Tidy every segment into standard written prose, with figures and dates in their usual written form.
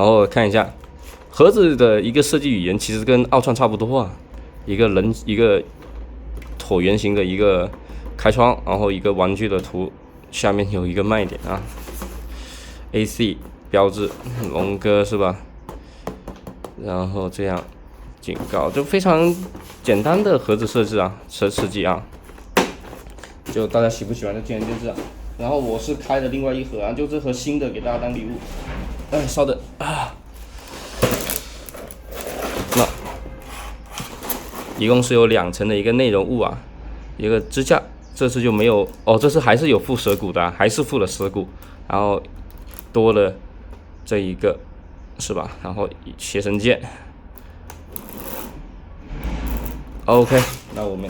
然后看一下盒子的一个设计语言，其实跟奥创差不多啊，一个椭圆形的一个开窗，然后一个玩具的图，下面有一个卖点啊 ，AC 标志，龙哥是吧？然后这样警告，就非常简单的盒子设置啊，设计啊，就大家喜不喜欢就见仁见智啊。然后我是开了另外一盒啊，就这盒新的给大家当礼物。哎，稍等啊，那一共是有2层的一个内容物啊，一个支架，这次就没有哦，这次还是有附蛇骨的、啊，还是附了蛇骨，然后多了这一个是吧？然后写生键。OK， 那我们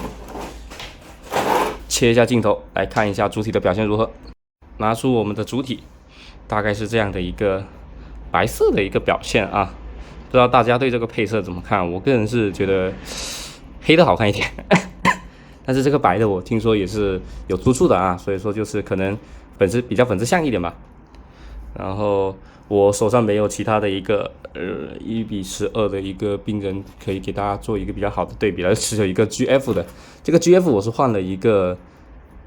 切一下镜头来看一下主体的表现如何。拿出我们的主体，大概是这样的一个白色的一个表现啊。不知道大家对这个配色怎么看？我个人是觉得黑的好看一点，但是这个白的我听说也是有出处的啊，所以说就是可能比较粉丝像一点吧。然后我手上没有其他的一个1:12的一个病人可以给大家做一个比较好的对比了，只有一个 GF 的。这个 GF 我是换了一个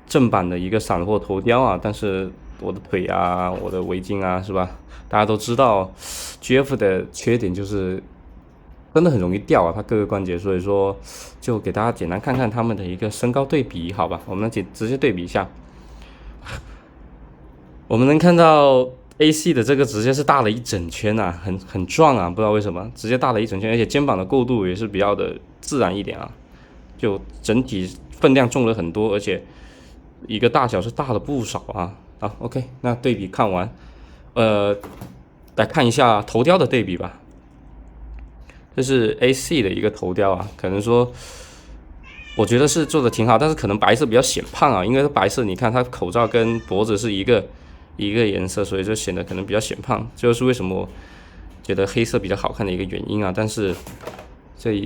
正版的一个散货头雕啊，但是我的腿啊，我的围巾啊，是吧？大家都知道 GF 的缺点就是真的很容易掉啊，它各个关节，所以说就给大家简单看看它们的一个身高对比，好吧？我们直接对比一下，我们能看到 AC 的这个直接是大了一整圈啊，很壮啊，不知道为什么直接大了一整圈，而且肩膀的过渡也是比较的自然一点啊，就整体分量重了很多，而且一个大小是大了不少啊。好 ，OK， 那对比看完，来看一下头雕的对比吧。这是 AC 的一个头雕啊，可能说我觉得是做的挺好，但是可能白色比较显胖啊，因为白色你看它口罩跟脖子是一个颜色，所以就显得可能比较显胖，这就是为什么我觉得黑色比较好看的一个原因啊。但是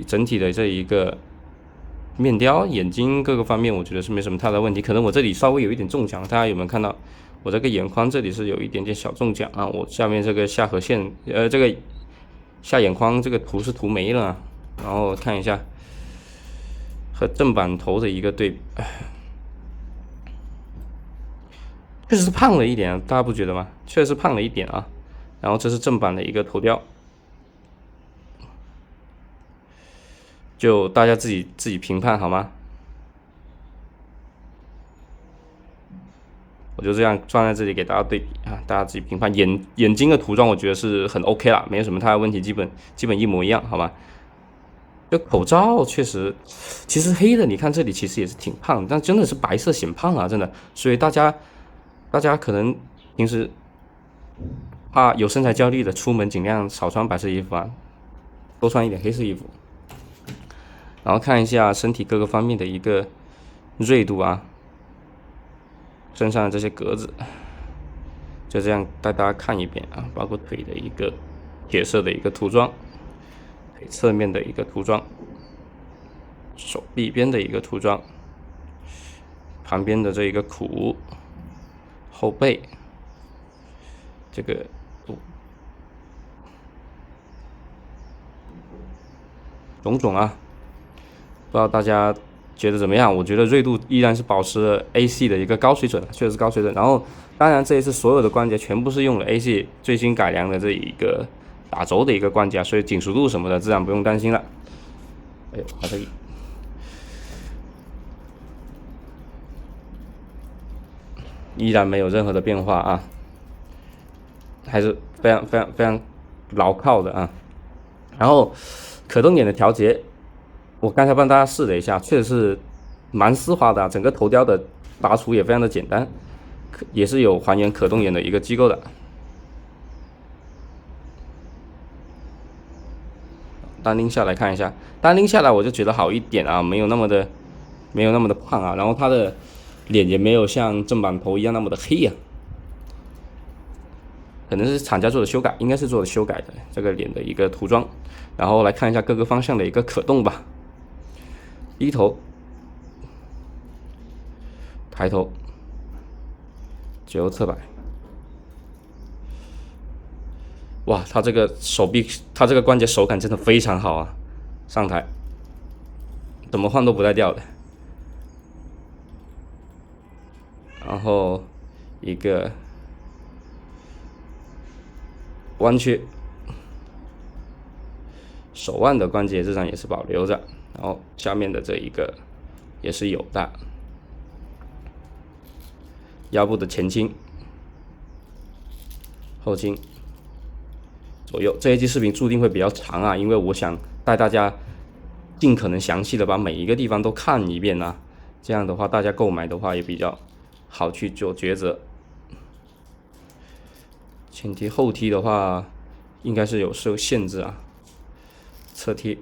整体的这一个面雕、眼睛各个方面，我觉得是没什么太大问题。可能我这里稍微有一点中奖，大家有没有看到？我这个眼眶这里是有一点点小中奖啊，我下面这个下颌线，这个下眼眶这个图是涂没了啊。然后看一下和正版头的一个对比，确实是胖了一点，大家不觉得吗？确实是胖了一点啊。然后这是正版的一个头雕，就大家自己评判好吗？我就这样放在这里给大家对比啊，大家自己评判。眼睛的涂装我觉得是很 OK 啦，没有什么太大问题，基本一模一样，好吧？就口罩确实，其实黑的你看这里其实也是挺胖，但真的是白色显胖啊，真的。所以大家可能平时怕有身材焦虑的，出门尽量少穿白色衣服啊，多穿一点黑色衣服。然后看一下身体各个方面的一个锐度啊。身上的这些格子，就这样带大家看一遍啊，包括腿的一个铁色的一个涂装，腿侧面的一个涂装，手臂边的一个涂装，旁边的这一个骨，后背，这个种种啊，不知道大家觉得怎么样？我觉得锐度依然是保持了 AC 的一个高水准，确实是高水准。然后，当然这一次所有的关节全部是用了 AC 最新改良的这一个打轴的一个关节，所以紧实度什么的自然不用担心了。哎呦，把这里依然没有任何的变化啊，还是非常牢靠的啊。然后可动眼的调节，我刚才帮大家试了一下，确实是蛮丝滑的啊，整个头雕的拔除也非常的简单，也是有还原可动眼的一个机构的。单拎下来看一下，单拎下来我就觉得好一点啊，没有那么的胖啊，然后它的脸也没有像正版头一样那么的黑呀、可能是厂家做的修改，应该是做的修改的这个脸的一个涂装。然后来看一下各个方向的一个可动吧，低头、抬头、左右侧摆、哇，它这个手臂，它这个关节手感真的非常好啊！上台怎么换都不带掉的。然后一个弯曲，手腕的关节这上也是保留着，然后下面的这一个也是有的。腰部的前倾、后倾、左右，这一期视频注定会比较长啊，因为我想带大家尽可能详细的把每一个地方都看一遍啊，这样的话大家购买的话也比较好去做抉择。前踢后踢的话，应该是有受限制啊。侧踢、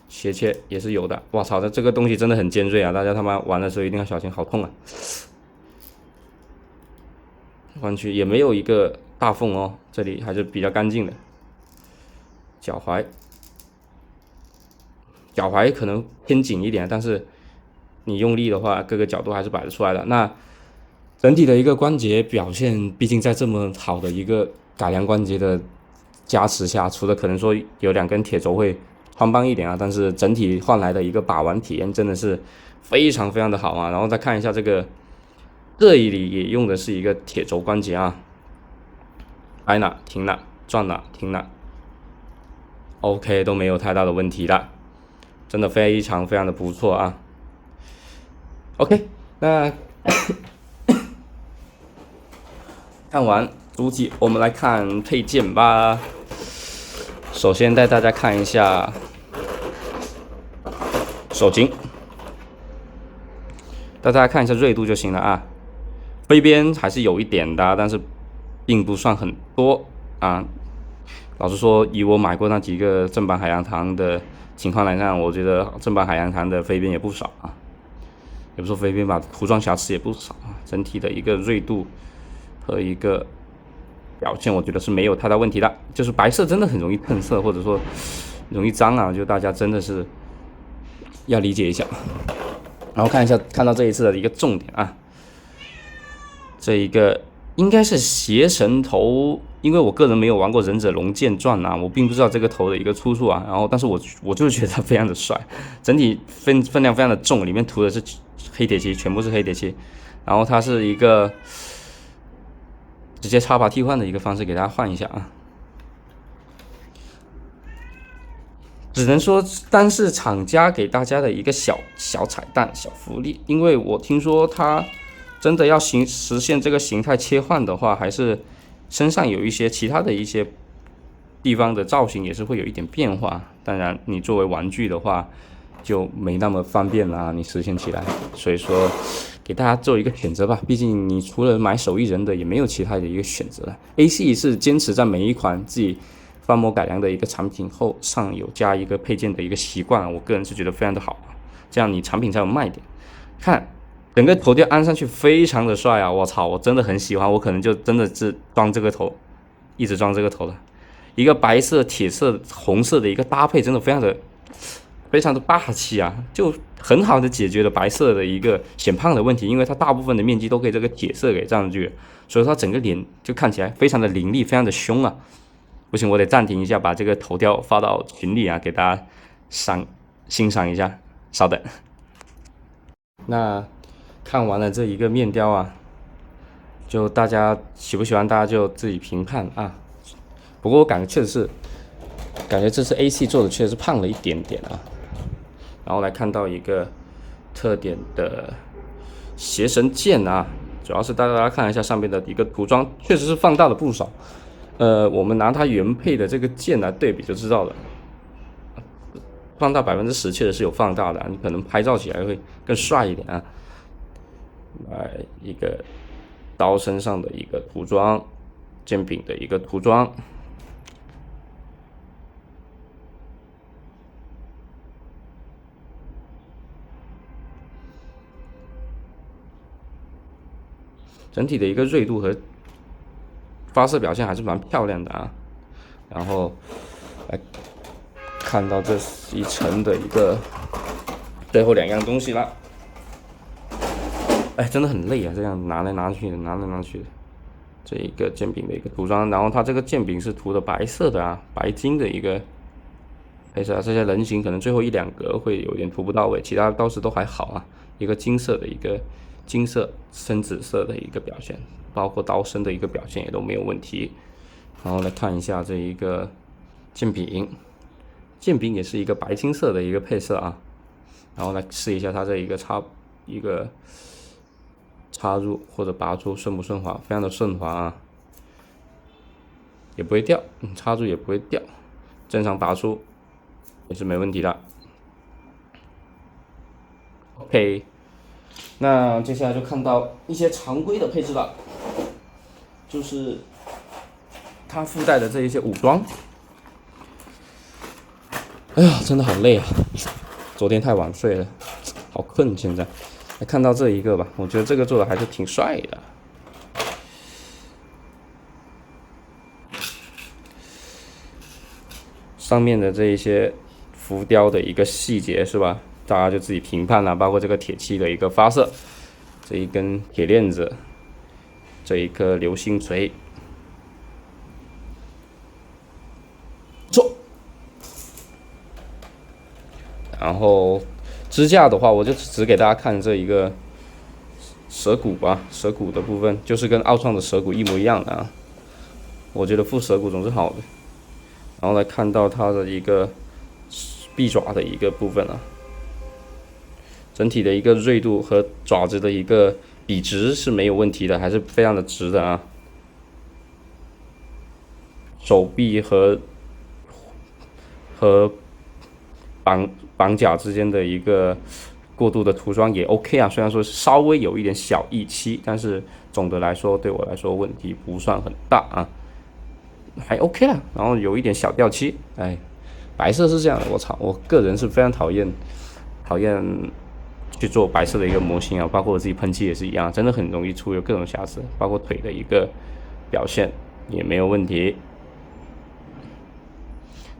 斜切也是有的。哇操，这个东西真的很尖锐啊！大家他妈玩的时候一定要小心，好痛啊！弯曲也没有一个大缝哦，这里还是比较干净的。脚踝可能偏紧一点，但是你用力的话，各个角度还是摆得出来的。那整体的一个关节表现，毕竟在这么好的一个改良关节的加持下，除了可能说有2根铁轴会宽邦一点啊，但是整体换来的一个把玩体验真的是非常非常的好啊。然后再看一下这里也用的是一个铁轴关节啊，摆哪停哪，转哪停哪 ，OK 都没有太大的问题了，真的非常非常的不错啊。OK， 那看完主体，我们来看配件吧。首先带大家看一下手襟，带大家看一下锐度就行了啊。飞边还是有一点的，但是并不算很多啊。老实说，以我买过那几个正版海洋堂的情况来看，我觉得正版海洋堂的飞边也不少啊。也不说飞边吧，涂装瑕疵也不少啊。整体的一个锐度和一个表现，我觉得是没有太大问题的。就是白色真的很容易褪色，或者说容易脏啊，就大家真的是要理解一下。然后看到这一次的一个重点啊，这一个应该是邪神头，因为我个人没有玩过忍者龙剑传啊，我并不知道这个头的一个出处啊。然后，但是我就是觉得它非常的帅，整体分量非常的重，里面涂的是黑铁漆，全部是黑铁漆。然后它是一个直接插拔替换的一个方式，给大家换一下啊。只能说单是厂家给大家的一个小彩蛋、小福利，因为我听说它真的要实现这个形态切换的话，还是身上有一些其他的一些地方的造型也是会有一点变化。当然，你作为玩具的话就没那么方便啦，你实现起来。所以说，给大家做一个选择吧。毕竟你除了买手艺人的，也没有其他的一个选择了。AC 是坚持在每一款自己翻模改良的一个产品后上有加一个配件的一个习惯，我个人是觉得非常的好，这样你产品才有卖点。看整个头吊安上去非常的帅啊！我操，我真的很喜欢，我可能就真的是装这个头，一直装这个头了。一个白色、铁色、红色的一个搭配，真的非常的霸气啊！就很好的解决了白色的一个显胖的问题，因为它大部分的面积都可以这个铁色给占据，所以它整个脸就看起来非常的凌厉，非常的凶啊！不行，我得暂停一下，把这个头雕发到群里啊，给大家欣赏一下。稍等。那看完了这一个面雕啊，就大家喜不喜欢，大家就自己评判啊。不过我感觉这次 AC 做的确实是胖了一点点啊。然后来看到一个特点的邪神剑啊，主要是带大家看一下上面的一个涂装，确实是放大了不少。我们拿它原配的这个剑来对比就知道了，放大10%确实是有放大的，你可能拍照起来会更帅一点啊。来一个刀身上的一个涂装，剑柄的一个涂装，整体的一个锐度和发射表现还是蛮漂亮的啊。然后来看到这一层的一个最后2样东西了。哎，真的很累啊，这样拿来拿去的，这一个剑柄的一个涂装，然后它这个剑柄是涂的白色的啊，白金的一个配色啊。这些人形可能最后一两格会有点涂不到位，其他倒是都还好啊。一个金色的一个金色深紫色的一个表现，包括刀身的一个表现也都没有问题。然后来看一下这一个剑柄，剑柄也是一个白金色的一个配色啊。然后来试一下它这一个插入或者拔出顺不顺滑，非常的顺滑啊，也不会掉，插入也不会掉，正常拔出也是没问题的。OK， 那接下来就看到一些常规的配置了，就是它附带的这一些武装。哎呀，真的好累啊！昨天太晚睡了，好困。现在来看到这一个吧，我觉得这个做的还是挺帅的。上面的这一些浮雕的一个细节是吧？大家就自己评判了，包括这个铁器的一个发射，这一根铁链子，这一颗流星锤，错。然后支架的话，我就只给大家看这一个蛇骨吧，蛇骨的部分就是跟奥创的蛇骨一模一样的啊。我觉得附蛇骨总是好的。然后来看到它的一个臂爪的一个部分啊，整体的一个锐度和爪子的一个笔直是没有问题的，还是非常的直的啊。手臂和绑甲之间的一个过渡的涂装也 OK 啊，虽然说稍微有一点小溢漆，但是总的来说对我来说问题不算很大啊，还 OK 啦。然后有一点小掉漆，哎，白色是这样的，我操，我个人是非常讨厌去做白色的一个模型啊，包括我自己喷漆也是一样，真的很容易出有各种瑕疵，包括腿的一个表现也没有问题。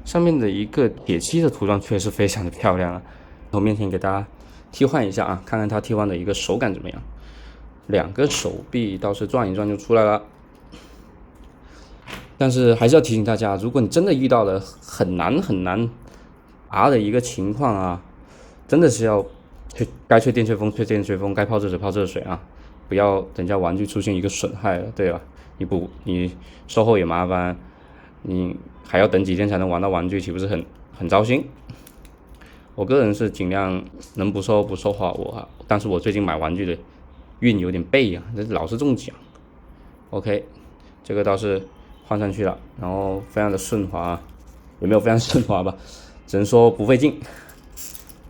上面的一个铁漆的涂装确实非常的漂亮啊！我面前给大家替换一下啊，看看它替换的一个手感怎么样。两个手臂倒是转一转就出来了，但是还是要提醒大家，如果你真的遇到了很难拔的一个情况啊，真的是要该吹电吹风吹电吹风，该泡热水泡热水啊，不要等下玩具出现一个损害了，对吧？你售后也麻烦，你还要等几天才能玩到玩具，岂不是很糟心？我个人是尽量能不收话但是我最近买玩具的运有点背啊，老是中奖。OK， 这个倒是换上去了，然后非常的顺滑，有没有非常顺滑吧？只能说不费劲。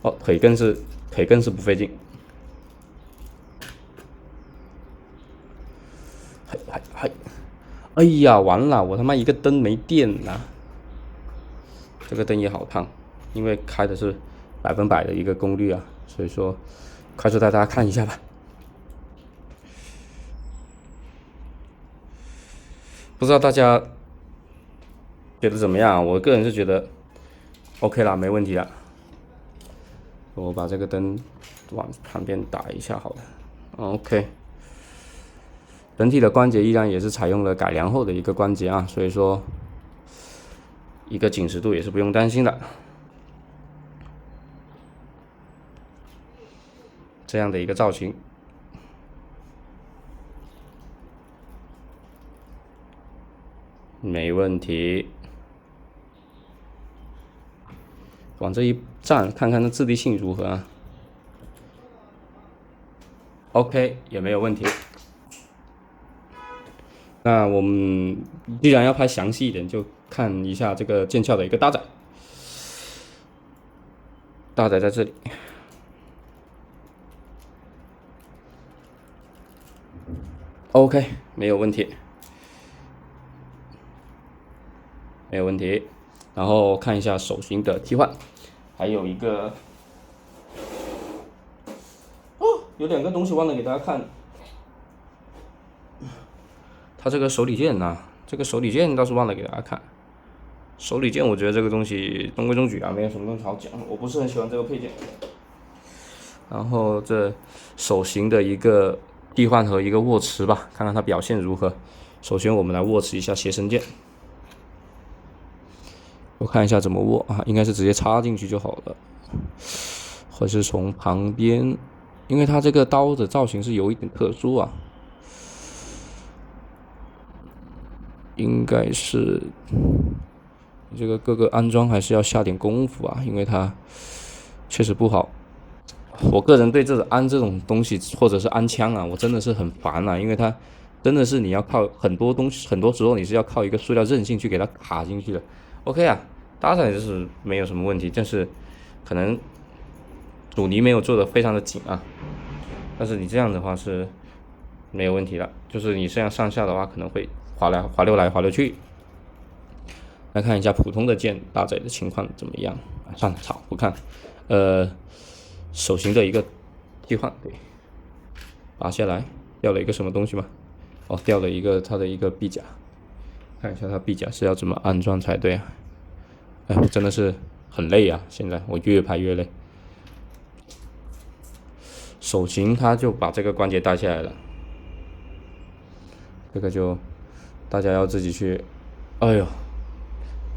哦，腿更是不费劲。哎呀，完了，我他妈一个灯没电了。这个灯也好烫，因为开的是100%的一个功率啊，所以说快速带大家看一下吧。不知道大家觉得怎么样？我个人是觉得 OK 啦，没问题啦。我把这个灯往旁边打一下好了。OK， 整体的关节依然也是采用了改良后的一个关节啊，所以说一个紧实度也是不用担心的。这样的一个造型，没问题。往这一站，看看它质地性如何啊 ？OK， 也没有问题。那我们既然要拍详细一点，就看一下这个剑鞘的一个搭载。搭载在这里。OK， 没有问题，没有问题。然后看一下手型的替换，还有一个有2个东西忘了给大家看。它这个手里剑啊，这个手里剑倒是忘了给大家看。手里剑我觉得这个东西中规中矩啊，没有什么东西好讲，我不是很喜欢这个配件。然后这手型的一个替换和一个握持吧，看看它表现如何。首先我们来握持一下携身剑，我看一下怎么握啊，应该是直接插进去就好了，或是从旁边，因为它这个刀的造型是有一点特殊啊，应该是这个各个安装还是要下点功夫啊，因为它确实不好。我个人对这种安这种东西，或者是安枪啊，我真的是很烦啊，因为它真的是你要靠很多东西，很多时候你是要靠一个塑料韧性去给它卡进去的。OK 啊，搭载就是没有什么问题，但是可能阻尼没有做的非常的紧啊。但是你这样的话是没有问题了，就是你这样上下的话可能会滑溜来滑溜去。来看一下普通的剑搭载的情况怎么样？算了，操，不看。手型的一个替换，对，拔下来，掉了一个什么东西吗？哦，掉了一个它的一个臂甲，看一下它臂甲是要怎么安装才对啊？哎，真的是很累啊！现在我越拍越累。手型它就把这个关节带下来了，这个就大家要自己去，哎呦，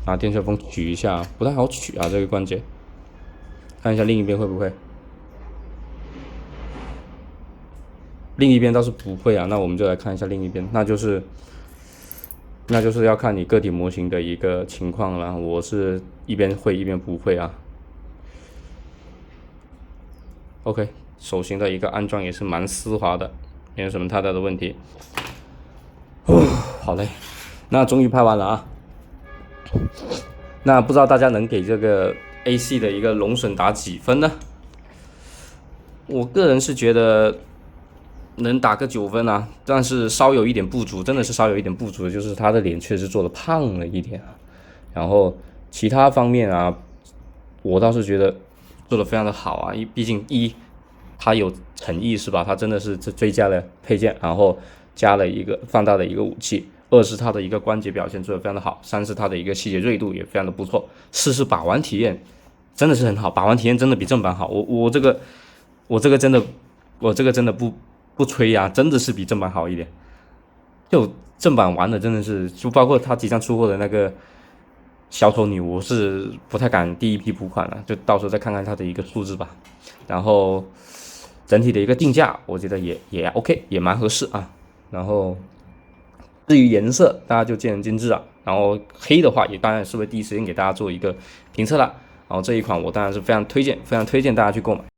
拿电吹风取一下，不太好取啊这个关节。看一下另一边会不会。另一边倒是不会啊，那我们就来看一下另一边，那就是要看你个体模型的一个情况了。我是一边会一边不会啊。OK， 手型的一个安装也是蛮丝滑的，没有什么太大的问题。好嘞，那终于拍完了啊。那不知道大家能给这个 AC 的一个龙笋打几分呢？我个人是觉得能打个9分啊，但是稍有一点不足，真的是稍有一点不足的，就是他的脸确实做的胖了一点啊。然后其他方面啊，我倒是觉得做的非常的好啊，毕竟他有诚意是吧？他真的是追加了配件，然后加了一个放大的一个武器。2是他的一个关节表现做的非常的好，3是他的一个细节锐度也非常的不错，4是把玩体验真的是很好，把玩体验真的比正版好。我这个真的不吹呀、真的是比正版好一点。就正版玩的真的是，就包括他即将出货的那个小丑女，我是不太敢第一批补款了，就到时候再看看它的一个数字吧。然后整体的一个定价，我觉得也 OK， 也蛮合适啊。然后至于颜色，大家就见仁见智啊。然后黑的话，也当然是会第一时间给大家做一个评测了。然后这一款我当然是非常推荐大家去购买。